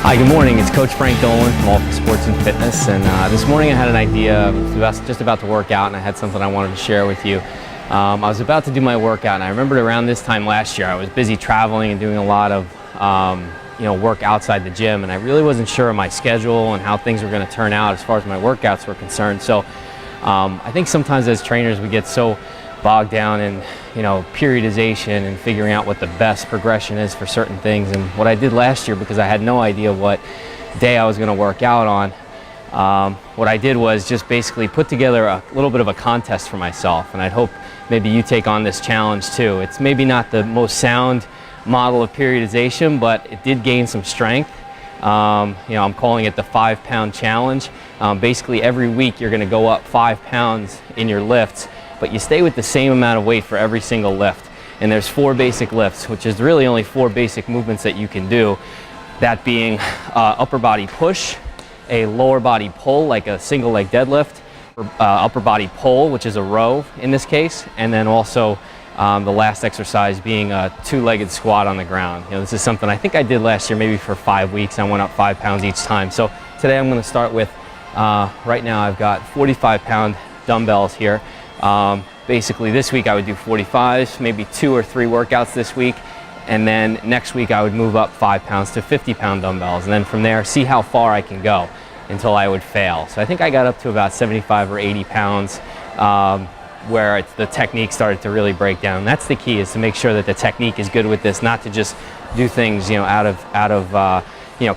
Hi, good morning. It's Coach Frank Dolan from All for Sports and Fitness, and this morning I had an idea. I was just about to work out, and I had something I wanted to share with you. I was about to do my workout, and I remembered around this time last year I was busy traveling and doing a lot of work outside the gym, and I really wasn't sure of my schedule and how things were going to turn out as far as my workouts were concerned. So I think sometimes as trainers we get so bogged down in periodization and figuring out what the best progression is for certain things. And what I did last year, because I had no idea what day I was going to work out on, what I did was just basically put together a little bit of a contest for myself, and I'd hope maybe you take on this challenge too. It's maybe not the most sound model of periodization, but it did gain some strength. I'm calling it the 5-pound challenge. Basically every week you're going to go up 5 pounds in your lifts, but you stay with the same amount of weight for every single lift. And there's 4 basic lifts, which is really only 4 basic movements that you can do. That being upper body push, a lower body pull like a single leg deadlift, upper body pull, which is a row in this case, and then also the last exercise being a 2-legged squat on the ground. This is something I think I did last year, maybe for 5 weeks. I went up 5 pounds each time. So today I'm going to start with, right now I've got 45-pound dumbbells here. Basically this week I would do 45s, maybe 2 or 3 workouts this week, and then next week I would move up 5 pounds to 50-pound dumbbells, and then from there see how far I can go until I would fail. So I think I got up to about 75 or 80 pounds where the technique started to really break down. And that's the key, is to make sure that the technique is good with this, not to just do things out of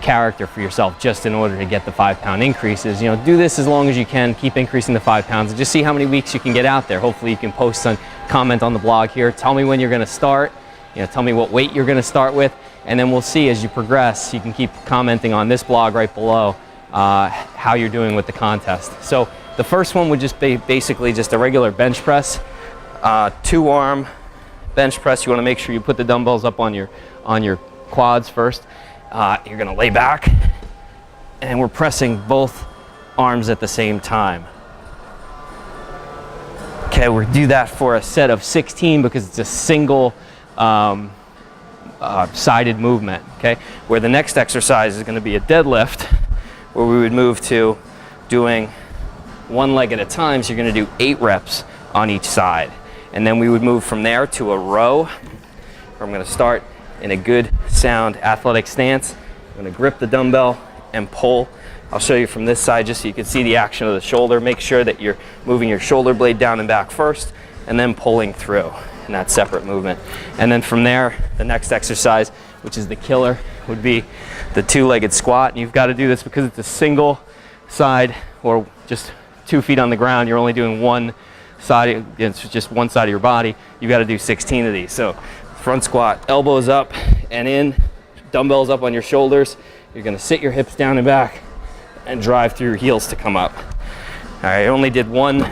character for yourself just in order to get the 5-pound increases. Do this as long as you can, keep increasing the 5 pounds, and just see how many weeks you can get out there. Hopefully you can post and comment on the blog here. Tell me when you're going to start. Tell me what weight you're going to start with, and then we'll see as you progress. You can keep commenting on this blog right below how you're doing with the contest. So the first one would just be basically just a regular bench press, 2-arm bench press. You want to make sure you put the dumbbells up on your quads first. You're going to lay back, and we're pressing both arms at the same time. Okay, we'll do that for a set of 16 because it's a single sided movement. Okay, where the next exercise is going to be a deadlift, where we would move to doing 1 leg at a time. So you're going to do 8 reps on each side, and then we would move from there to a row, where I'm going to start in a good, sound, athletic stance. I'm going to grip the dumbbell and pull. I'll show you from this side just so you can see the action of the shoulder. Make sure that you're moving your shoulder blade down and back first, and then pulling through in that separate movement. And then from there, the next exercise, which is the killer, would be the 2-legged squat. And you've got to do this because it's a single side, or just 2 feet on the ground. You're only doing one side, it's just one side of your body. You've got to do 16 of these. So front squat, elbows up and in, dumbbells up on your shoulders. You're going to sit your hips down and back and drive through your heels to come up. All right, I only did 1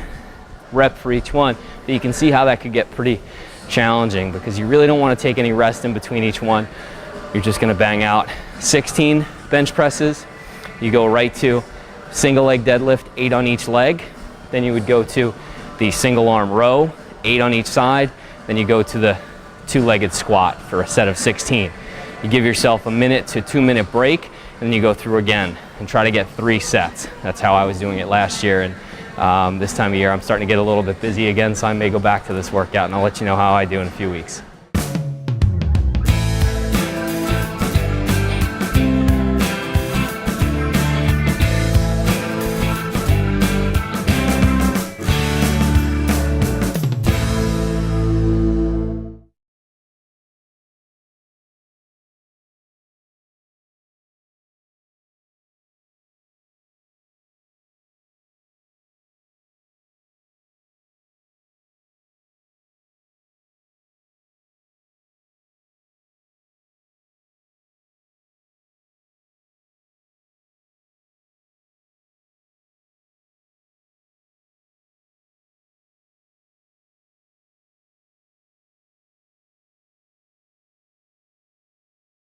rep for each one, but you can see how that could get pretty challenging because you really don't want to take any rest in between each one. You're just going to bang out 16 bench presses. You go right to single leg deadlift, 8 on each leg. Then you would go to the single arm row, 8 on each side. Then you go to the 2-legged squat for a set of 16. You give yourself a 1 to 2 minute break, and then you go through again and try to get 3 sets. That's how I was doing it last year, and this time of year I'm starting to get a little bit busy again, so I may go back to this workout, and I'll let you know how I do in a few weeks.